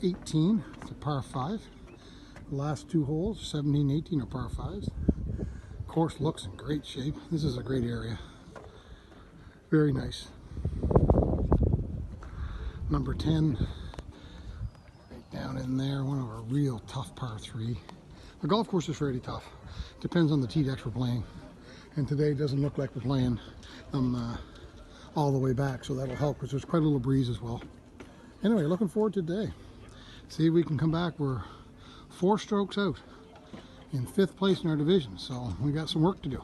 18. It's a par 5. The last two holes, 17 and 18, are par 5s. Course looks in great shape. This is a great area. Very nice. Number 10, right down in there, one of our real tough par 3. The golf course is fairly tough. Depends on the tee decks we're playing. And today doesn't look like we're playing all the way back, so that'll help because there's quite a little breeze as well. Anyway, looking forward to today. See if we can come back. We're 4 strokes out in 5th place in our division, so we got some work to do.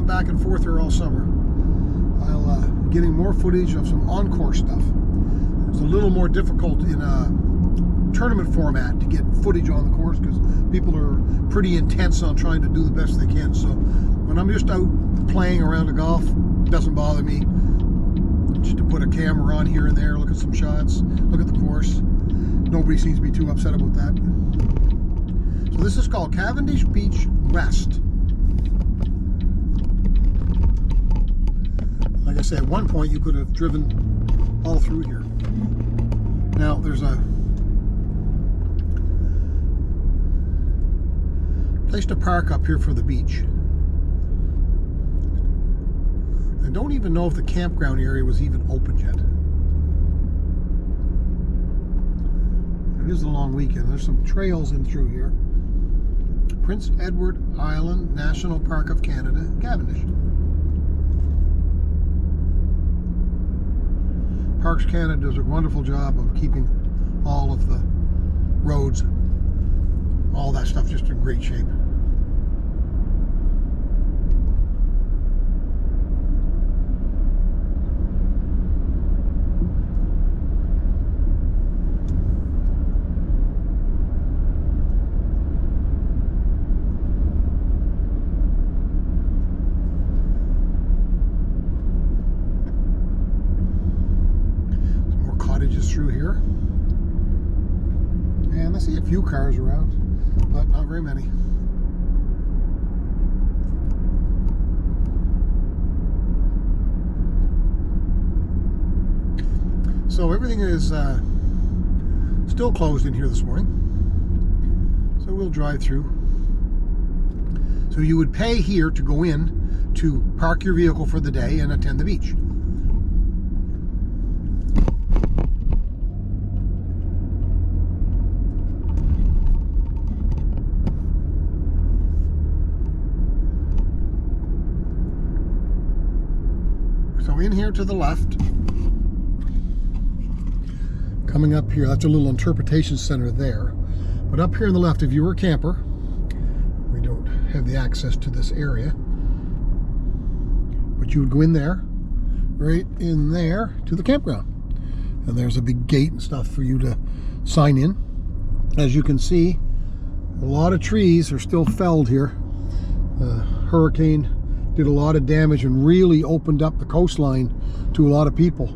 Back and forth here all summer. I'll getting more footage of some on-course stuff. It's a little more difficult in a tournament format to get footage on the course because people are pretty intense on trying to do the best they can. So when I'm just out playing around the golf, it doesn't bother me just to put a camera on here and there, look at some shots, look at the course. Nobody seems to be too upset about that. So this is called Cavendish Beach West. Like I said, at one point you could have driven all through here. Now there's a place to park up here for the beach. I don't even know if the campground area was even open yet. It is a long weekend. There's some trails in through here. Prince Edward Island National Park of Canada, Cavendish. Parks Canada does a wonderful job of keeping all of the roads, all that stuff just in great shape. Through here, and I see a few cars around, but not very many. So everything is still closed in here this morning, so we'll drive through. So you would pay here to go in to park your vehicle for the day and attend the beach. in here to the left. Coming up here, that's a little interpretation center there. But up here on the left, if you were a camper, we don't have the access to this area, but you would go in there, right in there to the campground. And there's a big gate and stuff for you to sign in. As you can see, a lot of trees are still felled here. The hurricane did a lot of damage and really opened up the coastline to a lot of people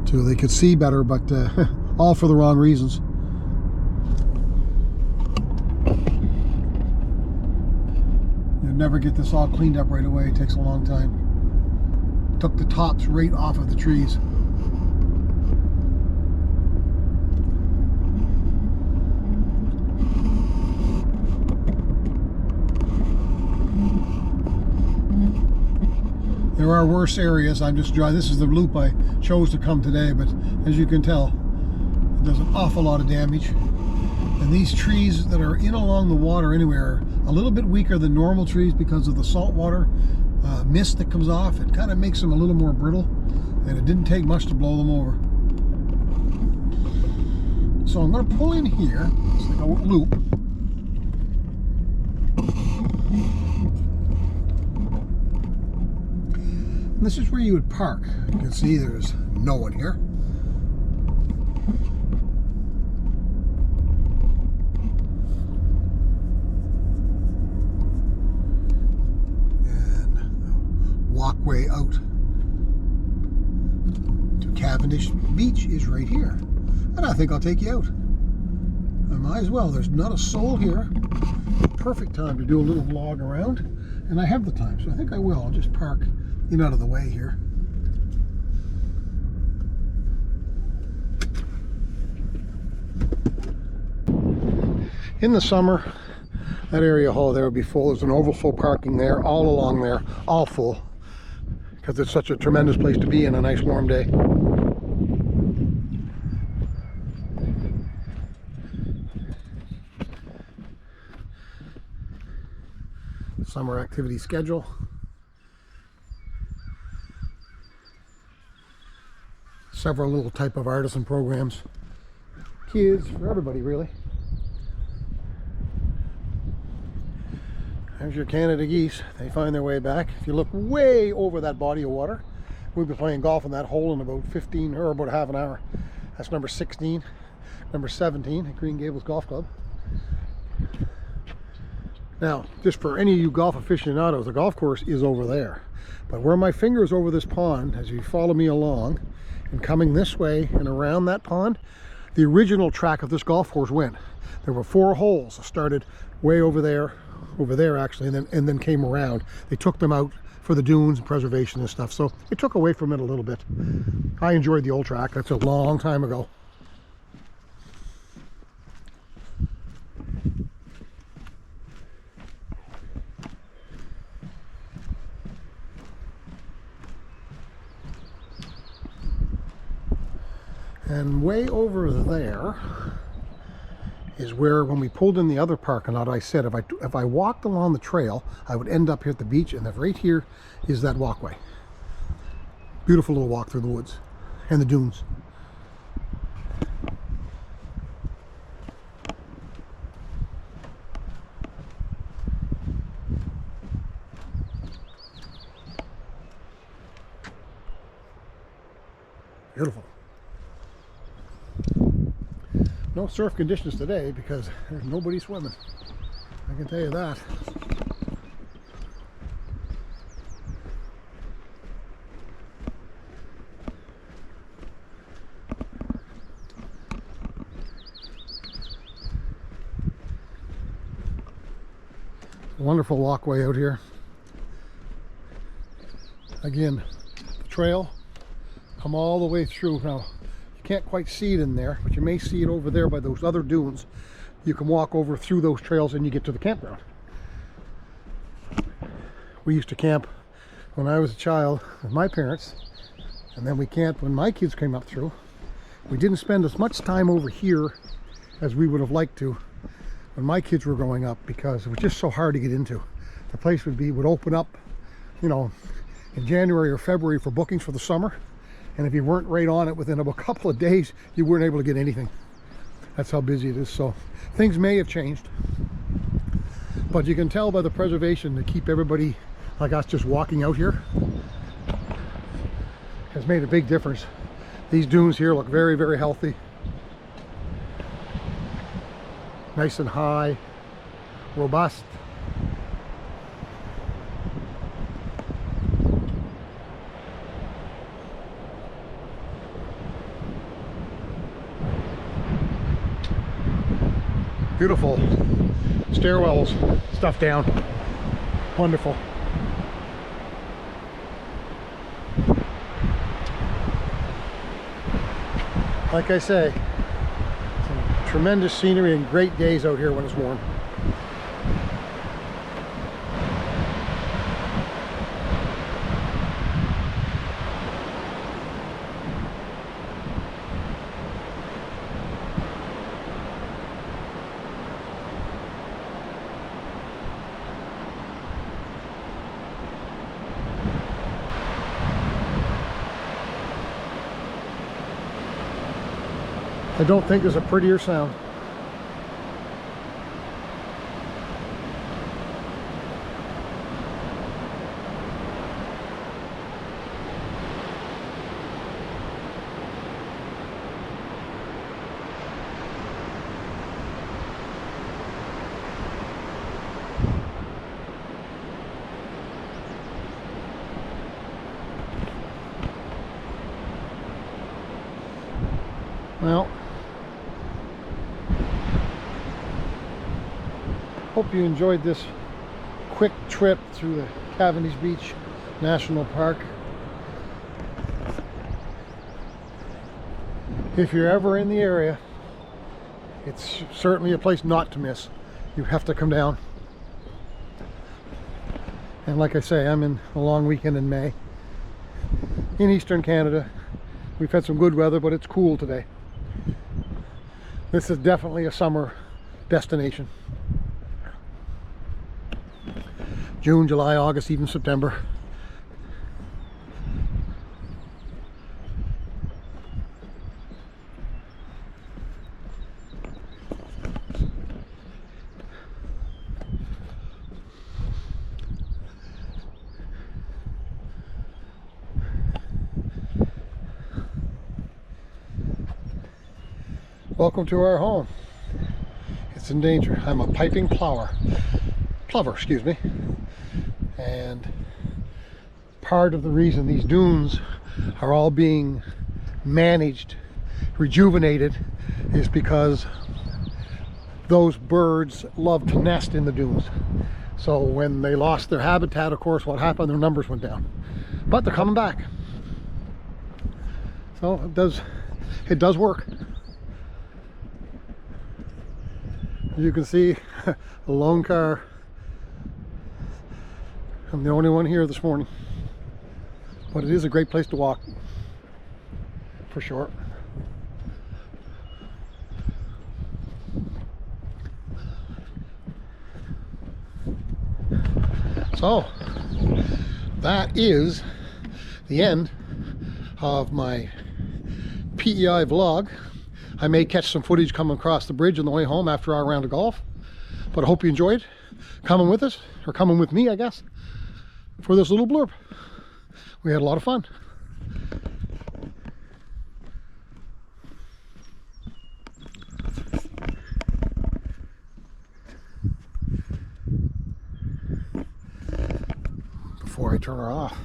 so they could see better, but all for the wrong reasons. You'd never get this all cleaned up right away. It takes a long time. Took the tops right off of the trees. There are worse areas. I'm just drawing. This is the loop I chose to come today, but as you can tell, it does an awful lot of damage. And these trees that are in along the water anyway are a little bit weaker than normal trees because of the salt water mist that comes off. It kind of makes them a little more brittle, and it didn't take much to blow them over. So I'm going to pull in here. It's like a loop. This is where you would park. You can see there's no one here. And the walkway out to Cavendish Beach is right here. And I think I'll take you out. I might as well. There's not a soul here. Perfect time to do a little vlog around. And I have the time, so I think I will. I'll just park out of the way here. In the summer, that area hall there would be full. There's an overflow parking there, all along there, all full, because it's such a tremendous place to be in a nice warm day. Summer activity schedule. Several little type of artisan programs. Kids, for everybody really. There's your Canada geese. They find their way back. If you look way over that body of water, we'll be playing golf in that hole in about 15 or about half an hour. That's number 16. Number 17 at Green Gables Golf Club. Now, just for any of you golf aficionados, the golf course is over there. But where my finger is over this pond, as you follow me along, and coming this way and around that pond, the original track of this golf course went. There were 4 holes that started way over there actually, and then came around. They took them out for the dunes and preservation and stuff, so it took away from it a little bit. I enjoyed the old track. That's a long time ago. And way over there is where, when we pulled in the other parking lot, I said if I walked along the trail, I would end up here at the beach, and right here is that walkway. Beautiful little walk through the woods and the dunes. Beautiful. No surf conditions today because there's nobody swimming. I can tell you that. Wonderful walkway out here. Again, the trail, come all the way through. Now, can't quite see it in there, but you may see it over there by those other dunes. You can walk over through those trails and you get to the campground. We used to camp when I was a child with my parents, and then we camped when my kids came up through. We didn't spend as much time over here as we would have liked to when my kids were growing up, because it was just so hard to get into. The place would open up, in January or February for bookings for the summer. And if you weren't right on it within a couple of days, you weren't able to get anything. That's how busy it is. So things may have changed, but you can tell by the preservation to keep everybody like us just walking out here has made a big difference. These dunes here look very, very healthy. Nice and high, robust. Beautiful stairwells stuff down. Wonderful. Like I say, some tremendous scenery and great days out here when it's warm. I don't think there's a prettier sound. Well, hope you enjoyed this quick trip through the Cavendish Beach National Park. If you're ever in the area, it's certainly a place not to miss. You have to come down. And like I say, I'm in a long weekend in May in Eastern Canada. We've had some good weather, but it's cool today. This is definitely a summer destination. June, July, August, even September. Welcome to our home. It's in danger. I'm a piping plover, excuse me. And part of the reason these dunes are all being managed, rejuvenated, is because those birds love to nest in the dunes. So when they lost their habitat, of course, what happened? Their numbers went down. But they're coming back. So it does work. You can see a lone car. I'm the only one here this morning, but it is a great place to walk, for sure. So that is the end of my PEI vlog. I may catch some footage coming across the bridge on the way home after our round of golf, but I hope you enjoyed coming with us, or coming with me, I guess, for this little blurb. We had a lot of fun. Before I turn her off,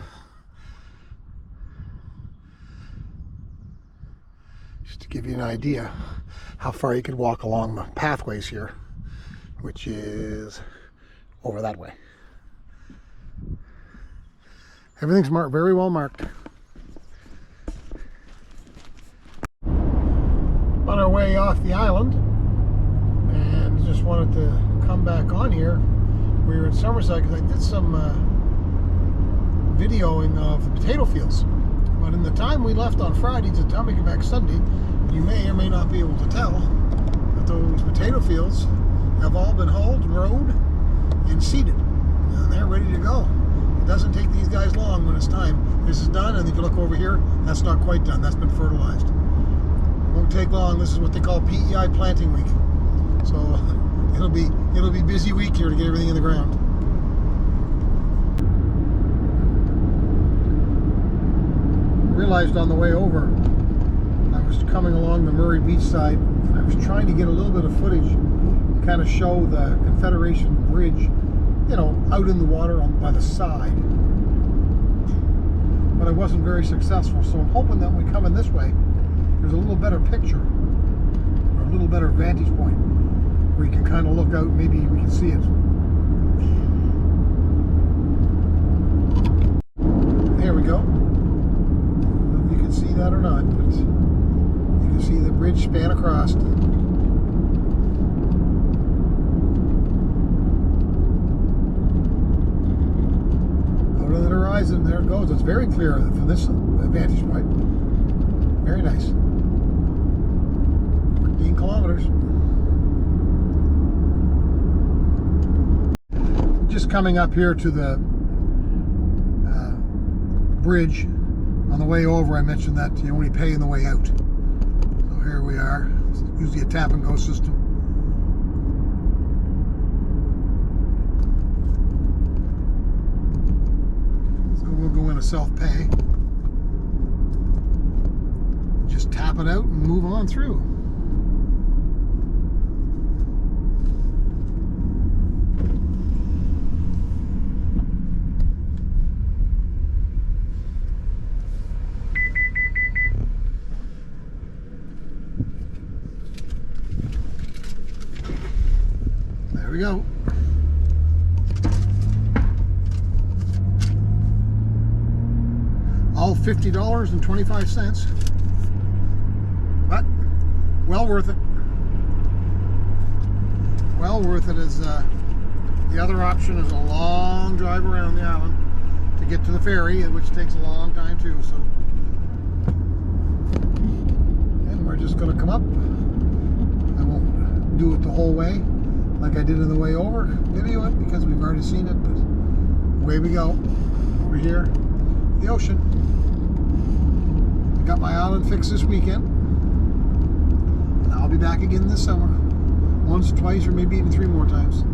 just to give you an idea how far you could walk along the pathways here, which is over that way. Everything's marked, very well marked. On our way off the island, and just wanted to come back on here. We were in Somerset because I did some videoing of the potato fields. But in the time we left on Friday to the time we get back Sunday, you may or may not be able to tell that those potato fields have all been hauled and rowed and seeded. And they're ready to go. doesn't take these guys long when it's time. This is done, and if you look over here, that's not quite done. That's been fertilized. Won't take long. This is what they call PEI planting week. So it'll be busy week here to get everything in the ground. Realized on the way over, I was coming along the Murray Beach side, and I was trying to get a little bit of footage to kind of show the Confederation Bridge, you know, out in the water by the side. But I wasn't very successful, so I'm hoping that when we come in this way, there's a little better picture, or a little better vantage point, where you can kind of look out, maybe we can see it. There we go. See that or not, but you can see the bridge span across. Out on the horizon, there it goes. It's very clear from this vantage point. Very nice. 14 kilometers. Just coming up here to the bridge. On the way over, I mentioned that you only pay on the way out. So here we are. It's usually a tap and go system. So we'll go into self-pay. Just tap it out and move on through. There we go. All $50.25. But well worth it. Well worth it, as the other option is a long drive around the island to get to the ferry, which takes a long time too. So, and we're just going to come up. I won't do it the whole way like I did on the way over, video it, because we've already seen it, but away we go. Over here, the ocean. I got my island fixed this weekend, and I'll be back again this summer. Once, twice, or maybe even 3 more times.